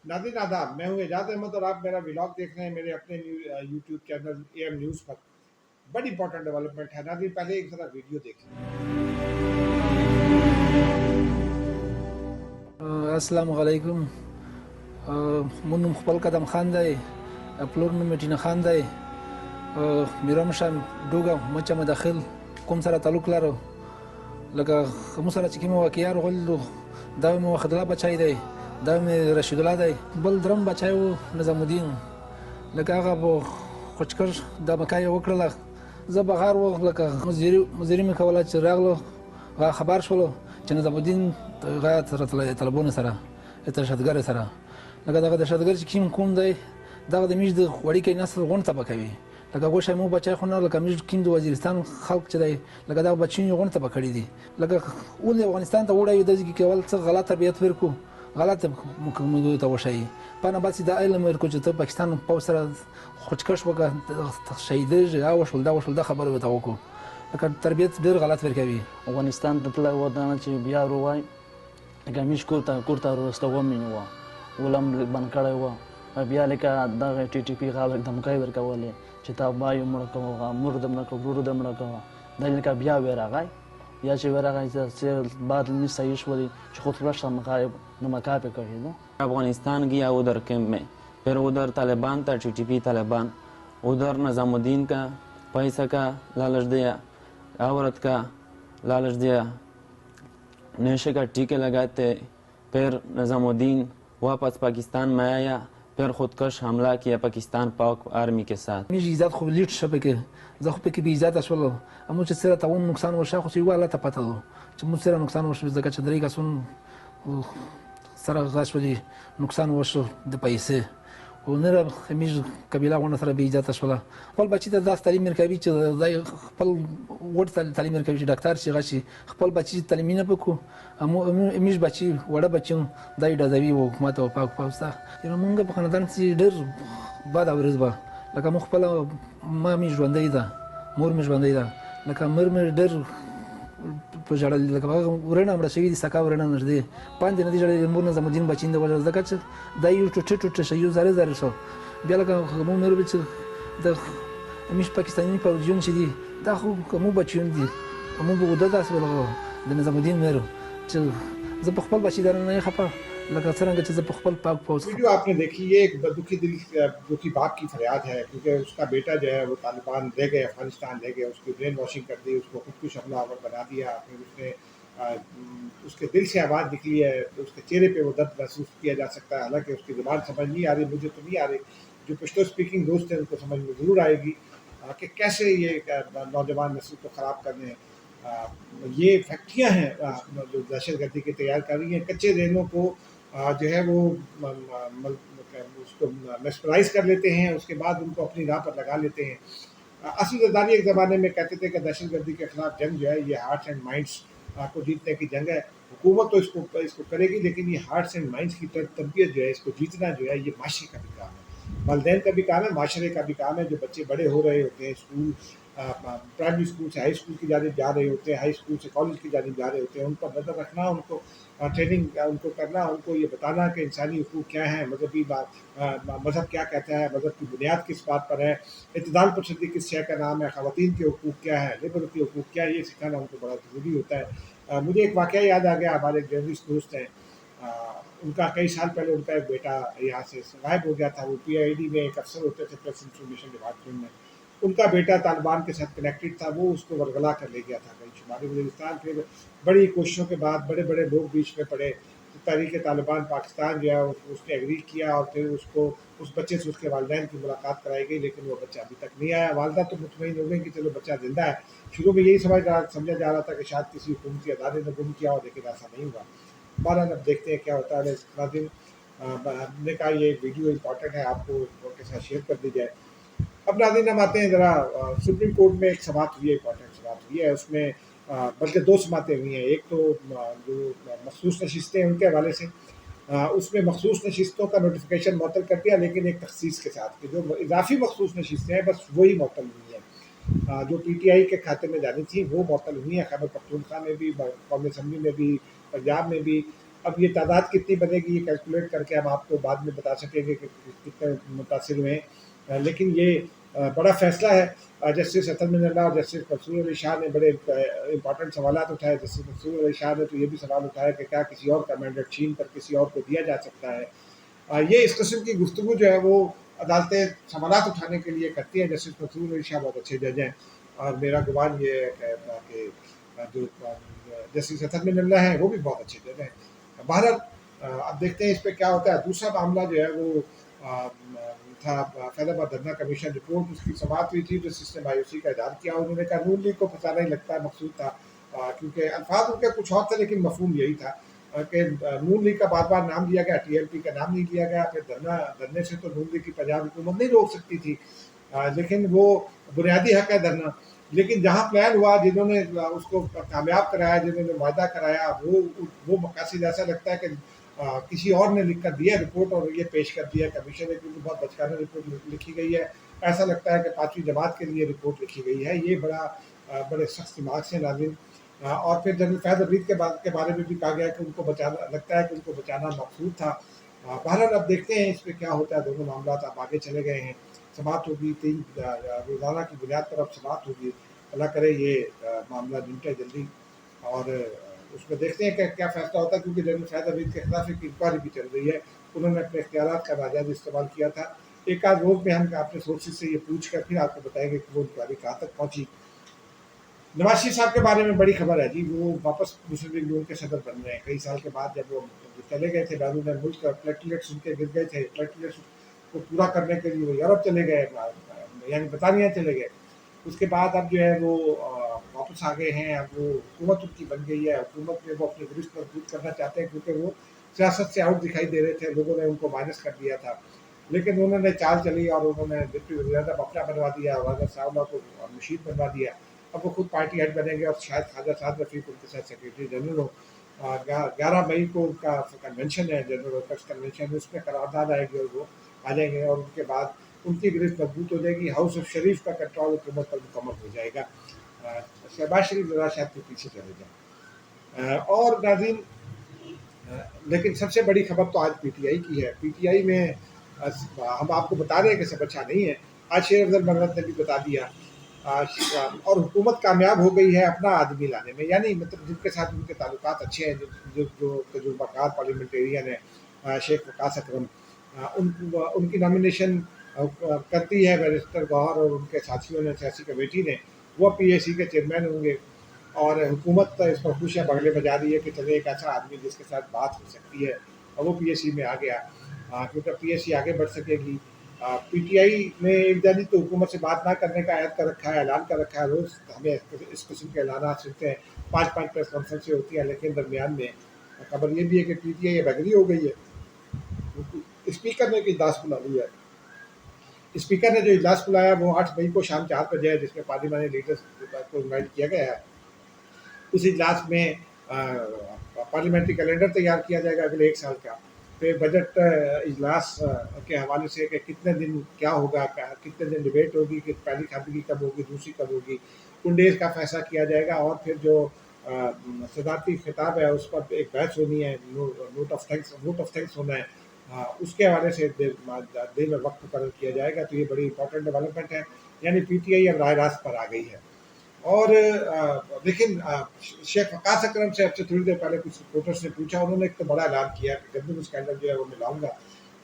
नादिर आदाब, मैं हूँ एजाज अहमद और आप मेरा व्लॉग देख रहे हैं मेरे अपने यूट्यूब चैनल एएम न्यूज़ पर। बड़ी इंपॉर्टेंट डेवलपमेंट है नादिर, पहले एक ज़रा वीडियो देख लीजिए। السلام علیکم. مون نوم خپل قدم خان دی، پلور نوم مټینه خان دی. میرم شم ډوګه مچه مداخل کوم سره تعلق لرو لکه کوم سره چې کوم واقعیا رغلو دا مو خدلا بچای دی، دا مې رشید الله دی، بل درم بچای و نظام الدین لکه هغه بو خوچکر د مکای وکړه زه بغار و لکه مزيري مې کوله چې راغلو خبر شولو چې نظام الدین غایت سره طلبونه سره اترشدګر سره لکه دغه د شدګر چې کوم کوم دی دغه د میج د وړي کې نسل غون ته پکوي لکه غوښه مو بچای خو نه لکه میج کیند وزیرستان خلق چې دی لکه دا بچی غون ته پکړی دي لکه ول افغانستان ته وړي د ځکه کول څه غلط تربیت ورکو غلط مکمل ته وشي پنه بس دا علم ورکو چې ته پاکستان په سره خوچکش وکړه شهید او شول دا خبره وته وکړو لکه تربیت ډیر غلط ورکوي افغانستان ته تللی ودانه چې بیا وروای ګمیش کورته ورستوم مینه ولم بند کړی و بیا لکه دغه ټي ټي پی غاړه دمکای ورکولې چې تا وایو مړ کوه مور دم نه کوو دم نه کوه دا لکه بیا ورغای یا چې ورغای چې بعد می صحیح شولې چې خود فلش مقایب نو مکابه کړی نو افغانستان गया उधर कैंप में, फिर उधर तालिबान था, टीटीपी तालिबान, उधर निज़ामुद्दीन का पैसा का लालच दिया, औरत का लालच दिया, नशे का टीके लगाते, फिर निज़ामुद्दीन वापस पाकिस्तान में आया, फिर खुदकश हमला किया पाकिस्तान पाक आर्मी के साथ. میش ایجاد خو لیټ شبکه زه خو پکې به ایجاد شول امو چې سره تاون نقصان وشا خو چې والا ته پته دو چې مو سره نقصان وشو ځکه چې درې کسون سره غاښولي نقصان وشو د پیسې او نه خمیز قبیله ونه سره به ایجاد شول خپل بچی ته داس تعلیم ورکوي چې دای خپل وړ تعلیم ورکوي چې ډاکټر شي غشي خپل بچی تعلیم نه پکو امو میش بچی وړه بچو دای ډزوي او حکومت او پاک پاوستا یره مونږ په خاندان چې ډېر بد اورز به لکه مخ خپل ما می ژوندۍ ده مور می ژوندۍ ده لکه مر مې ډېر په جړل لکه ورنه مړ شوی دي سکا ورنه نږدې پاندې نه دي جړل مور نظام الدین بچین د وجه زکه چې دا یو ټټ شي یو زره شو بیا لکه مو مې ربي چې د مش پاکستاني پوجون چې دي دا خو کوم بچون دي مو به ودا داس ولغه د نظام الدین مېرو چې زه په خپل بچی درنه خپه لکه څنګه چې زه په خپل پاک پوز ویڈیو آپ نے دیکھی، یہ ایک دکھی دل باپ کی فریاد ہے کیونکہ اس کا بیٹا جو ہے وہ طالبان لے گئے، افغانستان لے گئے، اس کی برین واشنگ کر دی، اس کو خودکش حملہ آور بنا دیا، پھر اس نے اس کے دل سے آواز نکلی ہے، اس کے چہرے پہ وہ درد محسوس کیا جا سکتا ہے، حالانکہ اس کی زبان سمجھ نہیں آ رہی، مجھے تو نہیں آ رہی، جو پشتو اسپیکنگ دوست ہیں ان کو سمجھ میں ضرور آئے گی کہ کیسے یہ نوجوان نسل کو خراب کرنے ہیں۔ یہ فیکٹریاں ہیں جو دہشت گردی کی تیار کر رہی ہیں، کچے ذہنوں کو جو ہے وہ اس کو میسپرائز کر لیتے ہیں، اس کے بعد ان کو اپنی راہ پر لگا لیتے ہیں۔ اصل زرداری ایک زمانے میں کہتے تھے کہ دہشت گردی کے خلاف جنگ جو ہے یہ ہارٹس اینڈ مائنڈس کو جیتنے کی جنگ ہے، حکومت تو اس کو کرے گی، لیکن یہ ہارٹس اینڈ مائنڈس کی تربیت جو ہے اس کو جیتنا جو ہے یہ معاشرے کا بھی کام ہے، والدین کا بھی کام ہے، معاشرے کا بھی کام ہے۔ جو بچے بڑے ہو رہے ہوتے ہیں، اسکول پرائمری اسکول سے ہائی اسکول کی جانب جا رہے ہوتے ہیں، ہائی اسکول سے کالج کی جانب جا رہے ہوتے ہیں، ان پر نظر رکھنا، ان کو ٹریننگ ان کو کرنا، ان کو یہ بتانا کہ انسانی حقوق کیا ہیں، مذہبی مذہب کیا کہتا ہے، مذہب کی بنیاد کس بات پر ہے، اعتدال پسندی کس شے کا نام ہے، خواتین کے حقوق کیا ہے، لیبر کے حقوق کیا ہے، یہ سکھانا ان کو بڑا ضروری ہوتا ہے۔ مجھے ایک واقعہ یاد آ گیا، ہمارے جرنلسٹ دوست ہیں، ان کا کئی سال پہلے ان کا ایک بیٹا یہاں سے غائب ہو گیا تھا، وہ پی آئی ڈی میں ایک افسر ہوتے تھے، پریس انفارمیشن ڈپارٹمنٹ میں، ان کا بیٹا طالبان کے ساتھ کنیکٹڈ تھا، وہ اس کو ورگلا کر لے گیا تھا کہیں شمالی وزیرستان۔ پھر بڑی کوششوں کے بعد بڑے بڑے لوگ بیچ میں پڑے، تحریک طالبان پاکستان جو ہے اس نے ایگری کیا، اور پھر اس بچے سے اس کے والدین کی ملاقات کرائی گئی، لیکن وہ بچہ ابھی تک نہیں آیا۔ والدہ تو مطمئن ہو گئی کہ چلو بچہ زندہ ہے، شروع میں یہی سمجھا جا رہا تھا کہ شاید کسی حکومتی ادارے نے گم کیا ہو، لیکن ایسا نہیں ہوا۔ بہرحال اب دیکھتے ہیں کیا ہوتا ہے۔ ناظرین، ہم نے کہا یہ ویڈیو امپورٹنٹ ہے، آپ کو کے ساتھ شیئر کر دی جائے۔ اب ناظرین ہم آتے ہیں ذرا سپریم کورٹ میں ایک سماعت ہوئی ہے، امپورٹنٹ سماعت ہوئی ہے، اس میں بلکہ دو سماعتیں ہوئی ہیں، ایک تو جو مخصوص نشستیں ان کے حوالے سے، اس میں مخصوص نشستوں کا نوٹیفیکیشن معطل کر دیا، لیکن ایک تخصیص کے ساتھ کہ جو اضافی مخصوص نشستیں ہیں بس وہی معطل ہوئی ہیں، جو پی ٹی آئی کے کھاتے میں جانی تھی وہ معطل ہوئی ہیں، خیبر پختونخوا میں بھی، قومی اسمبلی میں بھی، پنجاب میں بھی، अब ये तादाद कितनी बनेगी ये कैलकुलेट करके हम आपको बाद में बता सकेंगे कि कितने मुतासिर हुए हैं। लेकिन ये बड़ा फैसला है। जस्टिस अतल मिनल्ला और जस्टिस मंसूर अली शाह ने बड़े इंपॉर्टेंट सवाल उठाए। जस्टिस मंसूर अली शाह ने तो ये भी सवाल उठाया कि क्या किसी और का मैंडेट छीन कर किसी और को दिया जा सकता है। ये इस किस्म की गुफ्तगू जो है वो अदालतें सवालात उठाने के लिए करती हैं। जस्टिस मंसूर अली शाह बहुत अच्छे जज हैं और मेरा गुमान ये है कि जो जस्टिस अतल मिनल्ला हैं वो भी बहुत अच्छे जज हैं। बहरहाल अब देखते हैं इस पर क्या होता है। दूसरा मामला जो है वो था फैजाबाद धरना कमीशन रिपोर्ट, उसकी समाप्त हुई थी। जस्टिस ने मायूसी का इजहार किया। उन्होंने कहा नून लीग को फंसाना ही लगता है मकसूद था, क्योंकि अल्फाज उनके कुछ और थे लेकिन मफहूम यही था कि नून लीग का बार बार नाम लिया गया, टीएमपी का नाम नहीं लिया गया। फिर धरने से तो नून लीग की पंजाब हुकूमत नहीं रोक सकती थी, लेकिन वो बुनियादी हक है धरना। लेकिन जहाँ प्लान हुआ, जिन्होंने उसको कामयाब कराया, जिन्होंने वायदा कराया, वो मकासद ऐसा लगता है कि किसी और ने लिख कर दिया रिपोर्ट और ये पेश कर दिया कमीशन ने, क्योंकि बहुत बचकाना रिपोर्ट लिखी गई है। ऐसा लगता है कि 5वीं जमात के लिए रिपोर्ट लिखी गई है। ये बड़े सख्त दिमाग से नाज़रीन। और फिर जनरल फैज़ अब्रीद के बारे में भी कहा गया कि उनको बचाना, लगता है कि उनको बचाना मकसूद था। बहरहाल अब देखते हैं इस पर क्या होता है। दोनों मामला अब आगे चले गए हैं, समाप्त होगी 3 रोज़ाना की बुनियाद पर अब समाप्त होगी। अल्लाह करे ये मामला निपटे जल्दी और उसमें देखते हैं कि क्या फैसला होता है, क्योंकि जनरल फैज़ अब्रीद के खिलाफ एक इंक्वायरी भी चल रही है। उन्होंने अपने इख्तियारात का नाजायज़ इस्तेमाल किया था। एक आध रोज़ में हम अपने सोर्सेज से ये पूछ कर फिर आपको बताएंगे कि वो इंक्वायरी कहाँ तक पहुँची। नवाज शरीफ साहब के बारे में बड़ी खबर है जी, वो वापस मुस्लिम लीग नून के सदर बन रहे हैं। कई साल के बाद जब वो चले गए थे बैरून मुल्क, प्लेटलेट्स उनके गिर गए थे, प्लेटलेट्स को पूरा करने के लिए वो यूरोप चले गए, यानी बरतानिया चले गए। उसके बाद अब जो है वो वापस आ गए हैं। अब वो हुकूमत उनकी बन गई है। हुकूमत में वो अपने गिरफ्त मजबूत करना चाहते हैं, क्योंकि वो सियासत से आउट दिखाई दे रहे थे, लोगों ने उनको माइनस कर दिया था। लेकिन उन्होंने चाल चली और उन्होंने डिप्टी वज़ीर आज़म अपना बनवा दिया और राजा साहब को मुशीद बनवा दिया। अब वो खुद पार्टी हेड बनेंगे और शायद ख्वाजा साद रफ़ीक उनके साथ सेक्रेटरी जनरल हो। 11 मई को उनका कन्वेंशन है, जनरल वर्कर्स कन्वेंशन, उसमें करारदाद आएगी और वो आ जाएंगे और उनके बाद उनकी गिरफ्त मजबूत हो जाएगी। हाउस ऑफ शरीफ का कंट्रोल हुकूमत पर मुकम्मल हो जाएगा। शहबाज शरीफ ज़रा शायद के पीछे चले जाए। और नाज़रीन, लेकिन सबसे बड़ी खबर तो आज पीटीआई की है। पीटीआई में हम आपको बता रहे हैं कि सब अच्छा नहीं है। आज शेर अफजल मरवत ने भी बता दिया और हुकूमत कामयाब हो गई है अपना आदमी लाने में, यानी मतलब जिनके साथ उनके ताल्लुकात अच्छे हैं, जो तजुर्बाकार पार्लियामेंटेरियन है शेख वकास अकरम, उनकी नॉमिनेशन करती है बैरिस्टर गौहर और उनके साथियों ने, सियासी कमेटी ने। वो पीएसी के चेयरमैन होंगे और हुकूमत इस पर खुशियाँ बगले बजा रही है कि चले एक ऐसा आदमी जिसके साथ बात हो सकती है, और वो पीएसी में आ गया, क्योंकि पीएसी आगे बढ़ सकेगी। पीटीआई ने एक जानी तो हुकूमत से बात ना करने का ऐद कर रखा है, ऐलान कर रखा है। रोज़ हमें इस किस्म के ऐलान सुनते हैं, 5-5 प्रेस कॉन्फ्रेंसें होती हैं, लेकिन दरमियान में खबर ये भी है कि पीटीआई अब एग्री हो गई है। स्पीकर ने एक इजलास बुला लिया है। स्पीकर ने जो इजलास बुलाया वो 8 मई को शाम 4 बजे है, जिसमें पार्लियामानी लीडर्स को इन्वाइट किया गया है। उस इजलास में पार्लियामेंट्री कैलेंडर तैयार किया जाएगा अगले 1 साल का। फिर बजट इजलास के हवाले से कि कितने दिन क्या होगा, कितने दिन डिबेट होगी, कि पहली खादगी कब होगी, दूसरी कब होगी, उन डेज का फैसला किया जाएगा। और फिर जो सदारती खिताब है उस पर एक बहस होनी है, वोट ऑफ थैंक्स होना है, उसके हवाले से दिन में वक्त मुकर्रर किया जाएगा। तो ये बड़ी इंपॉर्टेंट डेवलपमेंट है, यानी पीटीआई अब राय रास्त पर आ गई है। और लेकिन शेख वकास अकरम से अब से थोड़ी देर पहले कुछ रिपोर्टर्स ने पूछा, उन्होंने एक तो बड़ा ऐलान किया कि गंदम स्कैंडल जो है वो मिलाऊंगा।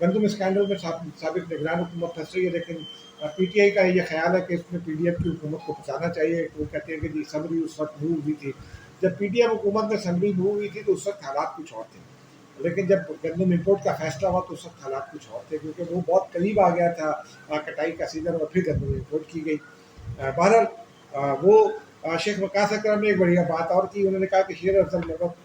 गंदम स्कैंडल में साबिक निगरान हुकूमत फंस रही है, लेकिन पीटीआई का ये ख्याल है कि इसमें पीडीएफ की हुकूमत को फंसाना चाहिए। वो कहते हैं कि जी समरी उस वक्त मूव हुई थी, जब पीडीएफ हुकूमत में समरी मूव हुई थी तो उस वक्त हालात कुछ और थे, लेकिन जब गंदम इम्पोर्ट का फैसला हुआ तो उस वक्त हालात कुछ और थे, क्योंकि वो बहुत करीब आ गया था कटाई का सीजन और फिर गंदम इम्पोर्ट की गई। बहरहाल वो शेख वकास अकरम ने एक बढ़िया बात और की। उन्होंने कहा कि शेर अफजल मरवत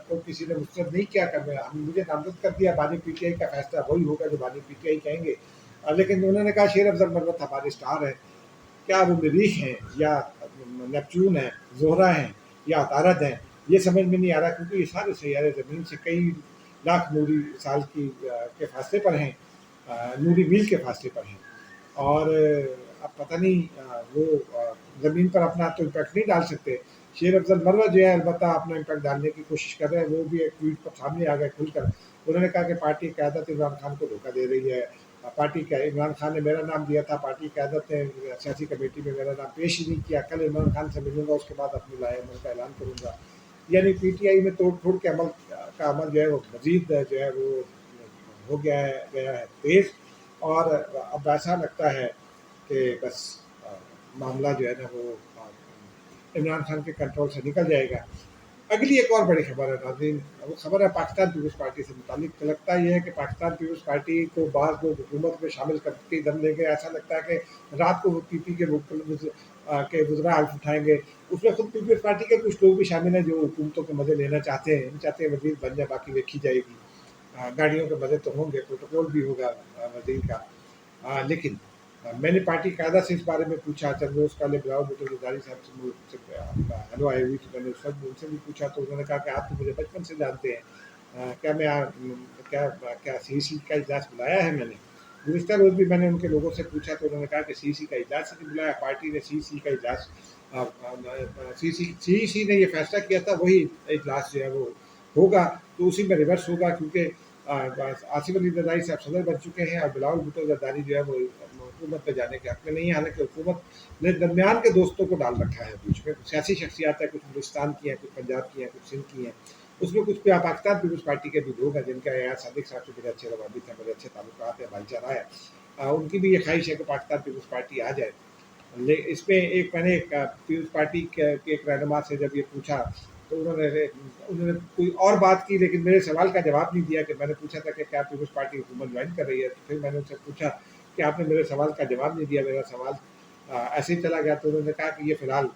को किसी ने मुस्तरद नहीं किया, मुझे नामजद कर दिया, बानी पीटीआई का फैसला वही होगा जो बानी पीटीआई कहेंगे। लेकिन उन्होंने कहा शेर अफजल मरवत हमारे स्टार हैं, क्या वो मरीख हैं या नेपच्यून हैं, जोहरा हैं या तारद हैं, ये समझ में नहीं आ रहा, क्योंकि ये सारे सैयारे ज़मीन से कई लाख नूरी साल के फासले पर हैं, नूरी मील के फासले पर हैं। और अब पता नहीं वो ज़मीन पर अपना तो इम्पैक्ट नहीं डाल सकते, शेर अफजल मरवा जो है अलबत्ता अपना इम्पैक्ट डालने की कोशिश कर रहे हैं, वो भी एक ट्वीट पर सामने आ गए खुलकर। उन्होंने कहा कि पार्टी क़यादत इमरान खान को धोखा दे रही है। पार्टी का इमरान खान ने मेरा नाम दिया था, पार्टी क़यादत ने सियासी कमेटी में मेरा नाम पेश ही नहीं किया, कल इमरान खान से मिलूंगा, उसके बाद अपनी लाएमल का ऐलान करूंगा। यानी पीटीआई में तोड़ फोड़ के अमल जो है वो मजीद जो है वो हो गया है तेज़, और अब ऐसा लगता है कि बस मामला जो है ना वो इमरान खान के कंट्रोल से निकल जाएगा। अगली एक और बड़ी खबर है नाज़रीन, वो खबर है पाकिस्तान पीपल्स पार्टी से मुतालिक। लगता यह है कि पाकिस्तान पीपल्स पार्टी को बाज़ लोग हुकूमत में शामिल करके ही दम लेंगे। ऐसा लगता है कि रात को वो पीपी के के वज़रा हल्फ उठाएंगे। उसमें खुद पीपल्स पार्टी के कुछ लोग भी शामिल हैं जो हुकूमतों के मज़े लेना चाहते हैं, चाहते हैं वज़ीर बन जाए, बाकी देखी जाएगी। गाड़ियों के मज़े तो होंगे, प्रोटोकॉल भी होगा वज़ीर का। लेकिन मैंने पार्टी कायदा से इस बारे में पूछा, चंद रोज़ पहले बिलावल भुट्टो ज़रदारी साहब से हेलो आई हुई थी, मैंने उनसे भी पूछा तो उन्होंने कहा कि आप तो मुझे बचपन से जानते हैं, क्या मैं क्या सीईसी का इजलास बुलाया है मैंने। गुज़िश्ता रोज़ भी मैंने उनके लोगों से पूछा तो उन्होंने कहा कि सीईसी का इजलास नहीं बुलाया, पार्टी ने सीईसी का इजलास सीईसी ने ये फैसला किया था, वही इजलास जो है वो होगा, तो उसी में रिवर्स होगा, क्योंकि आसिफ अली ज़रदारी साहब सदर बन चुके हैं और बिलावल भुट्टो ज़रदारी जो है वो हुकूमत पे जाने के हक में नहीं है। हालांकि हुकूमत ने दरमियान के दोस्तों को डाल रखा है बीच में, सियासी शख्सियात है, कुछ बलूचिस्तान की हैं, कुछ पंजाब की हैं, कुछ सिंध की हैं, उसमें कुछ पाकिस्तान पीपल्स पार्टी के भी लोग हैं जिनका यार सादिक साहब से बड़े अच्छे रवाबित हैं, बड़े अच्छे ताल्लुकात हैं, भाईचारा है। उनकी भी ये ख्वाहिश है कि पाकिस्तान पीपल्स पार्टी आ जाए। इसमें मैंने पीपल्स पार्टी के एक रहनुमा से जब ये पूछा तो उन्होंने कोई और बात की, लेकिन मेरे सवाल का जवाब नहीं दिया। कि मैंने पूछा था कि क्या पीपल्स पार्टी हुकूमत ज्वाइन कर रही है, तो फिर मैंने उनसे पूछा कि आपने मेरे सवाल का जवाब नहीं दिया, मेरा सवाल ऐसे ही चला गया। तो उन्होंने कहा कि ये फ़िलहाल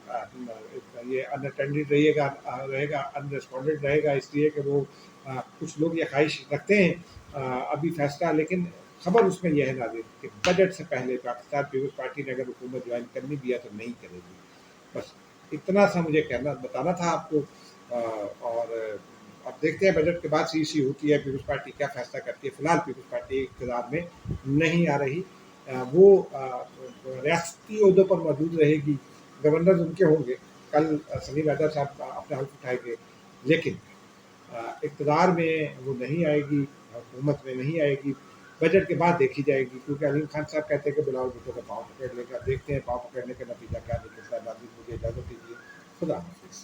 ये अनअटेंडेड रहेगा, अनरिस्पॉन्डेड रहेगा, इसलिए कि वो कुछ लोग ये ख्वाहिश रखते हैं अभी फैसला। लेकिन खबर उसमें यह है नाज़रीन कि बजट से पहले पाकिस्तान पीपल्स पार्टी ने अगर हुकूमत ज्वाइन करनी भी है तो नहीं करेगी। बस इतना सा मुझे बताना था आपको। और अब देखते हैं बजट के बाद सीईसी होती है, पीपल्स पार्टी क्या फैसला करती है। फिलहाल पीपल्स पार्टी इक़्तिदार में नहीं आ रही, वो रियासती ओहदों पर मौजूद रहेगी, गवर्नर उनके होंगे। कल सलीम हैदर साहब अपना हल्फ उठाएंगे, लेकिन इक़्तिदार में वो नहीं आएगी, हुकूमत में नहीं आएगी। बजट के बाद देखी जाएगी, क्योंकि अलीम खान साहब कहते हैं कि बिलावल भुट्टो का पाँव पकड़ लेगा। देखते हैं पाँव पकड़ने का नतीजा क्या निकलता है। मुझे इजाज़त दीजिए, खुदा हाफिज़।